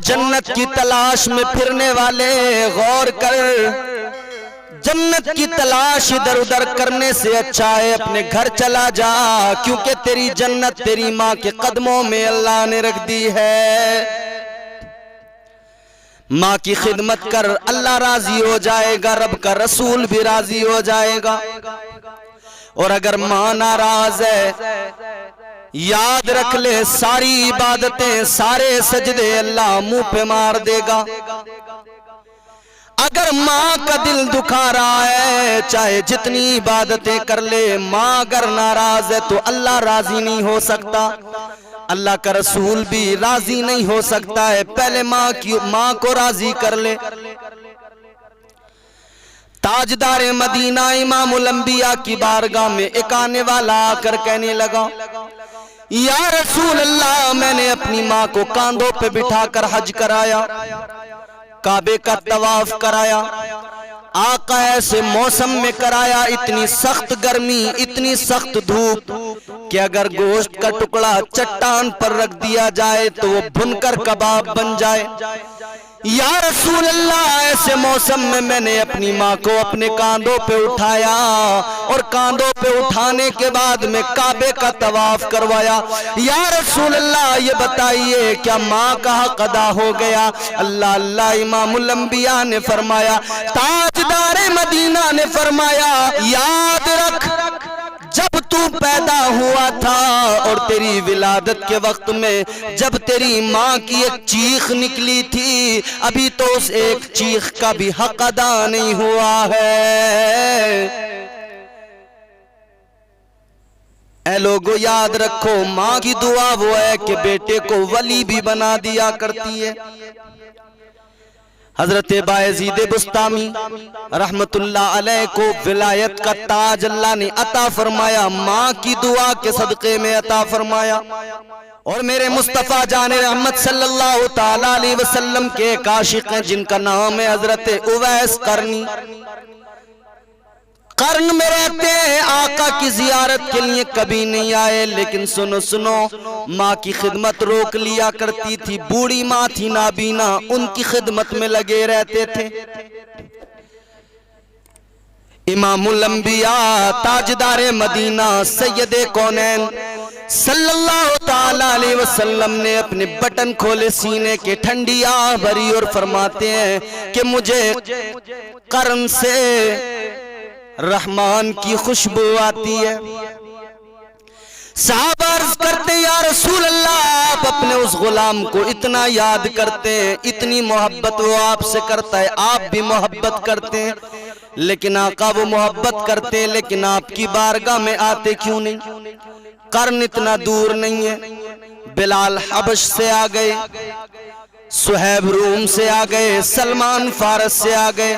जन्नत की तलाश में फिरने वाले, गौर कर, जन्नत की तलाश इधर उधर करने से अच्छा है अपने घर चला जा, क्योंकि तेरी जन्नत तेरी माँ के कदमों में अल्लाह ने रख दी है। माँ की खिदमत कर, अल्लाह राजी हो जाएगा, रब का रसूल भी राजी हो जाएगा। और अगर माँ नाराज है, याद रख ले, सारी इबादतें सारे सजदे अल्लाह मुंह पे मार देगा। अगर माँ का दिल दुखा रहा है, चाहे जितनी इबादतें कर ले, माँ अगर नाराज है तो अल्लाह राजी नहीं हो सकता, अल्लाह का रसूल भी राजी नहीं हो सकता है। पहले माँ को राजी कर ले। ताजदार मदीना इमामुल अंबिया की बारगाह में एक आने वाला आकर कहने लगा, या रसूल अल्लाह, मैंने अपनी माँ को कांधों पे बिठाकर हज कराया, काबे का तवाफ कराया, आका ऐसे मौसम में कराया, इतनी सख्त गर्मी, इतनी सख्त धूप कि अगर गोश्त का टुकड़ा चट्टान पर रख दिया जाए तो वो भुनकर कबाब बन जाए। या रसूल अल्लाह, ऐसे मौसम में मैंने अपनी माँ को अपने कांधों पे उठाया और कांधों पे उठाने के बाद में काबे का तवाफ करवाया। या रसूल अल्लाह, ये बताइए क्या माँ का हक अदा हो गया? अल्लाह अल्लाह। इमामुल अंबिया ने फरमाया, ताजदार मदीना ने फरमाया, याद रख, जब तू पैदा हुआ था और तेरी विलादत के वक्त में जब तेरी माँ की एक चीख निकली थी, अभी तो उस एक चीख का भी हक अदा नहीं हुआ है। ऐ लोगों, याद रखो, माँ की दुआ वो है कि बेटे को वली भी बना दिया करती है। हजरत बायजीद बुस्तामी रहमतुल्लाह अलैह को विलायत का ताज अल्लाह ने अता फरमाया, माँ की दुआ के सदक़े में अता फरमाया। और मेरे मुस्तफ़ा जाने रहमत सल्लल्लाहु ताला अलैहि वसल्लम के एक आशिक हैं जिनका नाम है हजरत उवैस करनी। कर्न में रहते हैं, आका की जियारत के लिए कभी नहीं आए, लेकिन सुनो सुनो, माँ की खिदमत रोक लिया करती थी। बूढ़ी माँ थी नाबीना, उनकी खिदमत में लगे रहते थे। इमामुल अंबिया ताजदार मदीना सैयदे कौनैन सल्लल्लाहु ताला अलैहि वसल्लम ने अपने बटन खोले सीने के, ठंडी आह भरी और फरमाते हैं कि मुझे कर्न से रहमान की खुशबू आती है। साहबा अर्ज करते, या रसूल अल्लाह, आप अपने उस गुलाम को इतना याद करते हैं, इतनी मोहब्बत वो आपसे करता है, आप भी मोहब्बत करते हैं, लेकिन आका वो मोहब्बत करते हैं, लेकिन आपकी बारगाह में आते क्यों नहीं? कर्न इतना दूर नहीं है। बिलाल हबश से आ गए, सुहैब रूम से आ गए, सलमान फारस से आ गए,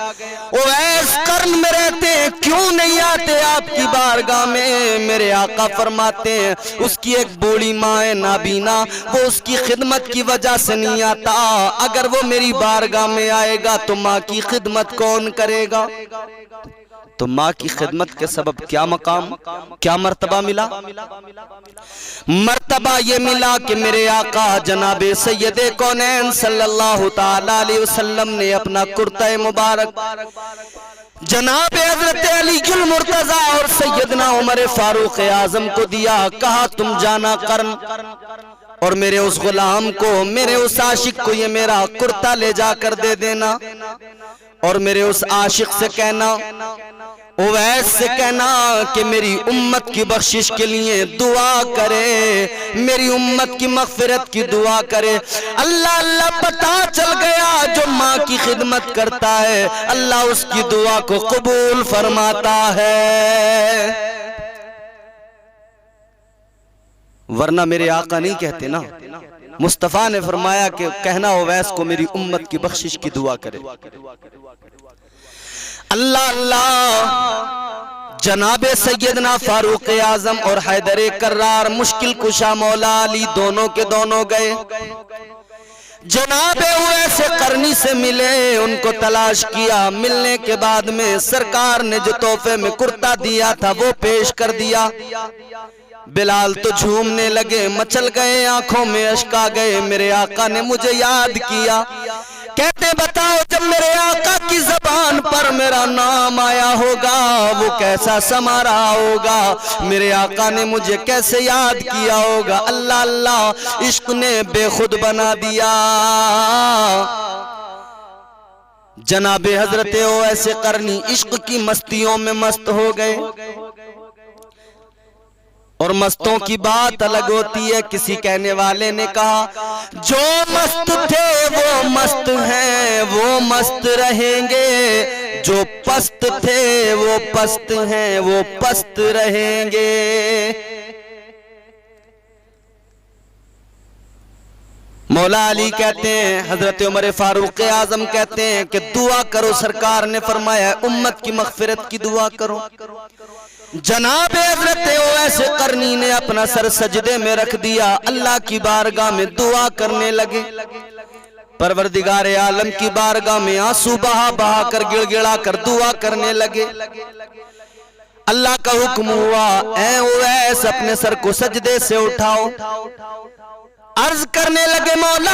ओवैस कर्न में रहते हैं, क्यों नहीं आते आपकी बारगाह में? मेरे आका फरमाते हैं, उसकी एक बूढ़ी माँ है नाबीना, वो उसकी खिदमत की वजह से नहीं आता। अगर वो मेरी बारगाह में आएगा तो माँ की खिदमत कौन करेगा? तो माँ की खिदमत के सबब क्या मकाम, क्या मर्तबा मिला? मर्तबा ये मिला कि मेरे आका जनाबे सैयदे कौनैन सल्लल्लाहु ताला अलैहि वसल्लम ने अपना कुर्ता मुबारक जनाबे हजरत अली मुर्तजा और सैयदना उमर फारूक आजम को दिया। कहा, तुम जाना कर्न और मेरे उस गुलाम को, मेरे उस आशिक को ये मेरा कुर्ता ले जाकर दे देना, और मेरे उस आशिक से कहना, उवैस से कहना कि मेरी उम्मत की बख्शिश के लिए दुआ करे, मेरी उम्मत की मगफिरत की दुआ करे। अल्लाह अल्लाह, पता चल गया जो माँ की खिदमत करता है अल्लाह उसकी दुआ को कबूल फरमाता है। वरना मेरे आका नहीं कहते ना, मुस्तफा ने फरमाया कि कहना उवैस को मेरी उम्मत की बख्शिश की दुआ करे। अल्लाह अल्लाह, जनाबे सैयदना फारूक आजम और हैदर कर्रार मुश्किल कुशा मौला अली दोनों के दोनों गए। जनाबे उवैस करनी से मिले, उनको तलाश किया। मिलने के बाद में सरकार ने जो तोहफे में कुर्ता दिया था वो पेश कर दिया। बिलाल तो झूमने लगे, मचल गए, आंखों में अश्क आ गए। मेरे आका ने मुझे याद किया। कहते बताओ जब मेरे आका की ज़बान पर मेरा नाम आया होगा वो कैसा समा रहा होगा, मेरे आका ने मुझे कैसे याद किया होगा। अल्लाह अल्लाह इश्क ने बेखुद बना दिया। जनाबे हजरत ओवैसे करनी इश्क की मस्तियों में मस्त हो गए। और मस्तों की बात अलग होती है। किसी कहने वाले ने कहा जो मस्त थे वो मस्त हैं, वो मस्त रहेंगे, जो पस्त थे वो पस्त हैं, वो पस्त रहेंगे। मौला अली कहते हैं, हजरत उमर फारूक आजम कहते हैं कि दुआ करो, सरकार ने फरमाया उम्मत की मगफिरत की दुआ करो। जनाब हजरत ओवैसे करनी ने अपना सर सजदे में रख दिया, अल्लाह की बारगाह में दुआ करने लगे। परवरदिगार आलम की बारगाह में आंसू बहा बहा कर गिड़गिड़ा कर दुआ करने लगे। अल्लाह का हुक्म हुआ, ऐ ओवैस अपने सर को सजदे से उठाओ। अर्ज करने लगे मौला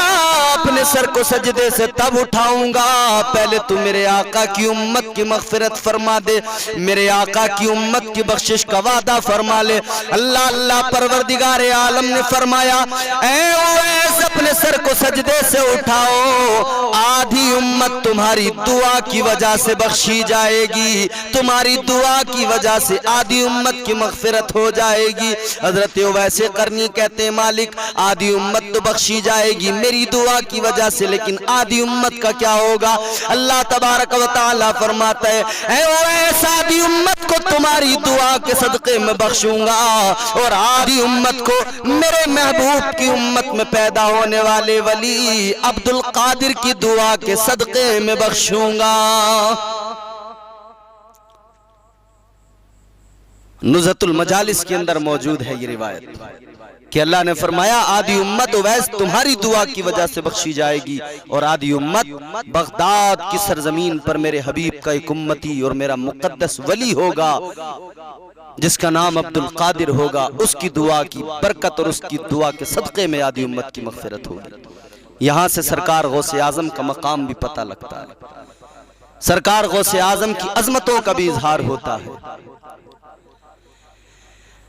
अपने सर को सजदे से तब उठाऊंगा, पहले तू मेरे आका की उम्मत की मगफिरत फरमा दे, मेरे आका की उम्मत की बख्शिश का वादा फरमा ले। अल्लाह अल्लाह परवरदिगार आलम ने फरमाया, ऐ ओवैस अपने सर को सजदे से उठाओ, आधी उम्मत तुम्हारी दुआ की वजह से बख्शी जाएगी, तुम्हारी दुआ की वजह से आधी उम्मत की मगफिरत हो जाएगी। हजरत ओवैसे करनी कहते हैं मालिक आधी उम्मत तो बख्शी जाएगी मेरी दुआ की वजह से, लेकिन आधी उम्मत का क्या होगा। अल्लाह तबारक व तआला फरमाता है, ऐ ओवैस आधी उम्मत को तुम्हारी दुआ के सदक़े में बख्शूंगा और आधी उम्मत को मेरे महबूब की उम्मत में पैदा होने वाले वली अब्दुल कादिर की दुआ के सदक़े में बख्शूंगा। नुज़हतुल मजालिस के अंदर मौजूद है ये रिवायत कि अल्लाह ने फरमाया आधी उम्मत ओवैस तुम्हारी दुआ की वजह से बख्शी जाएगी और आधी उम्मत बगदाद की सरजमीन पर मेरे हबीब का एक उम्मती और मेरा मुकद्दस वली होगा जिसका नाम अब्दुल कादिर होगा, उसकी दुआ की बरकत और उसकी दुआ के सदक़े में आधी उम्मत की मग़फ़िरत होगी। यहाँ से सरकार गौसे आज़म का मकाम भी पता लगता है, सरकार गौसे आज़म की अज़मतों का भी इजहार होता है।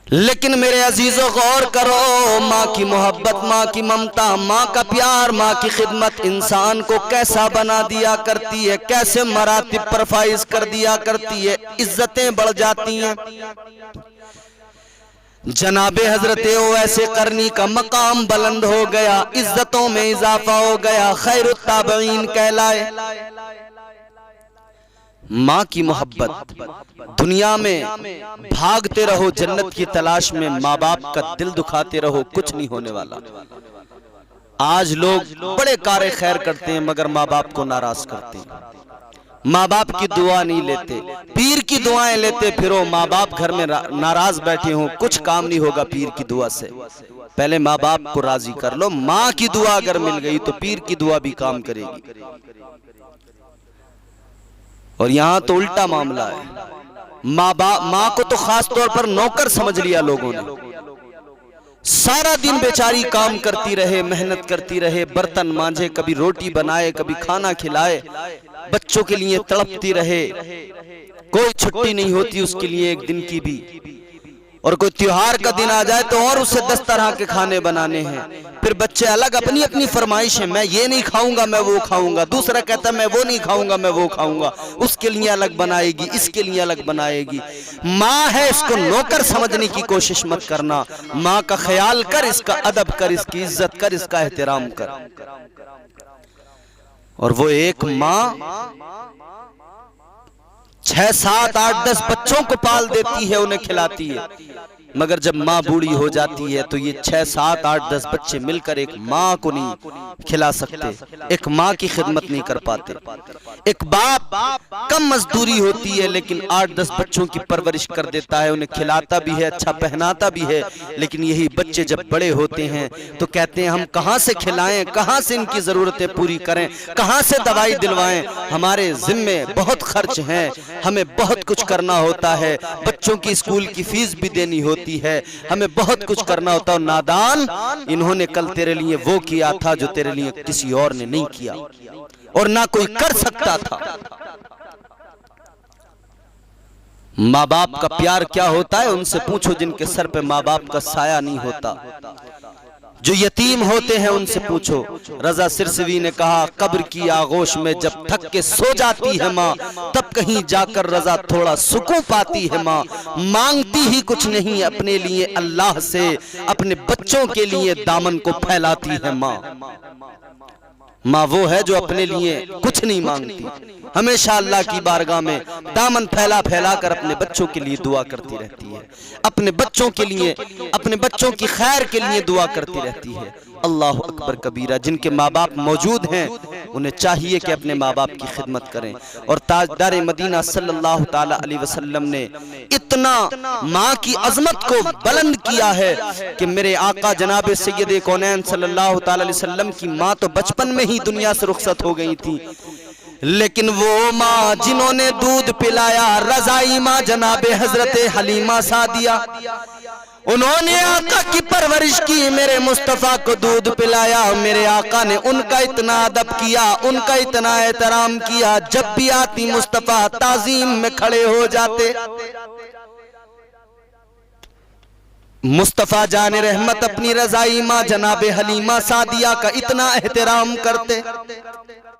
लेकिन मेरे अजीजों गौर करो, माँ की मोहब्बत, माँ की ममता, माँ का प्यार, माँ की खिदमत इंसान को कैसा बना दिया करती है, कैसे मरातिब पर फाइज कर दिया करती है, इज्जतें बढ़ जाती हैं। जनाबे हजरत ओवैसे करनी का मकाम बुलंद हो गया, इज्जतों में इजाफा हो गया, खैरुत ताबईन कहलाए। माँ की मोहब्बत, दुनिया में भागते रहो जन्नत की तलाश में, माँ बाप का दिल दुखाते रहो कुछ नहीं होने वाला। आज लोग बड़े कार्य खैर करते हैं मगर माँ बाप को नाराज करते हैं, माँ बाप की दुआ नहीं लेते, पीर की दुआएं लेते फिरो। माँ बाप घर में नाराज बैठे हो कुछ काम नहीं होगा पीर की दुआ से, पहले माँ बाप को राजी कर लो। माँ की दुआ अगर मिल गई तो पीर की दुआ भी काम करेगी। और यहाँ तो उल्टा मामला है, माँ को तो खास तौर पर नौकर समझ लिया लोगों ने। सारा दिन बेचारी काम करती रहे, मेहनत करती रहे, बर्तन मांजे, कभी रोटी बनाए, कभी खाना खिलाए, बच्चों के लिए तड़पती रहे, कोई छुट्टी नहीं होती उसके लिए एक दिन की भी। और कोई त्योहार का दिन आ जाए तो और उसे 10 तरह के खाने बनाने हैं। फिर बच्चे अलग अपनी अपनी फरमाइश है, मैं ये नहीं खाऊंगा मैं वो खाऊंगा, दूसरा कहता मैं वो नहीं खाऊंगा मैं वो खाऊंगा, उसके लिए अलग बनाएगी, इसके लिए अलग बनाएगी। माँ है, इसको नौकर समझने की कोशिश मत करना। माँ का ख्याल कर, इसका अदब कर, इसकी इज्जत कर, इसका एहतराम कर। और वो एक माँ 6, 7, 8, 10 बच्चों को पाल देती है, उन्हें खिलाती है, मगर जब माँ बूढ़ी हो जाती है तो ये 6, 7, 8, 10 बच्चे मिलकर एक माँ को नहीं खिला सकते, एक माँ की खिदमत नहीं कर पाते। एक बाप कम मजदूरी होती है लेकिन 8-10 बच्चों की परवरिश कर देता है, उन्हें खिलाता भी है, अच्छा पहनाता भी है, लेकिन यही बच्चे जब बड़े होते हैं तो कहते हैं हम कहाँ से खिलाएं, कहाँ से इनकी ज़रूरतें पूरी करें, कहाँ से दवाई दिलवाएं, हमारे जिम्मे बहुत खर्च हैं, हमें बहुत कुछ करना होता है, बच्चों की स्कूल की फीस भी देनी होती होती है, हमें बहुत कुछ करना होता है। नादान, इन्होंने कल तेरे लिए वो किया था जो तेरे लिए किसी और ने नहीं किया और ना कोई कर सकता था। माँ बाप का प्यार क्या होता है उनसे पूछो, जिनके सर पे माँ बाप का साया नहीं होता, जो यतीम होते हैं उनसे पूछो। रजा सिरसवी ने कहा, कब्र की आगोश में जब थक के सो जाती है माँ, तब कहीं जाकर रजा थोड़ा सुकून पाती है माँ। मांगती ही कुछ नहीं अपने लिए अल्लाह से, अपने बच्चों के लिए दामन को फैलाती है माँ। माँ वो है जो अपने लिए कुछ नहीं मांगती, हमेशा अल्लाह की बारगाह में दामन फैला फैला कर अपने बच्चों के लिए दुआ करती रहती है, अपने बच्चों के लिए, अपने बच्चों की खैर के लिए दुआ करती रहती है। अल्लाह अकबर कबीरा। जिनके माँ बाप मौजूद हैं उन्हें चाहिए कि अपने माँ बाप की खिदमत करें। और ताजदार मदीना सल्लल्लाहु ताला अलैहि वसल्लम ने इतना माँ की अजमत को बुलंद किया है कि मेरे आका जनाब सैयद कौनैन सल्लल्लाहु ताला अलैहि वसल्लम की माँ तो बचपन में ही दुनिया से रुखसत हो गई थी, लेकिन वो माँ जिन्होंने दूध पिलाया, रजाई माँ जनाबे हजरत हलीमा सादिया, उन्होंने आका की परवरिश की, मेरे मुस्तफ़ा को दूध पिलाया। मेरे आका ने उनका इतना अदब किया, उनका इतना एहतराम किया, जब भी आती मुस्तफ़ा ताज़ीम में खड़े हो जाते। मुस्तफ़ा जाने रहमत अपनी रजाई माँ जनाबे हलीमा सादिया का इतना एहतराम करते।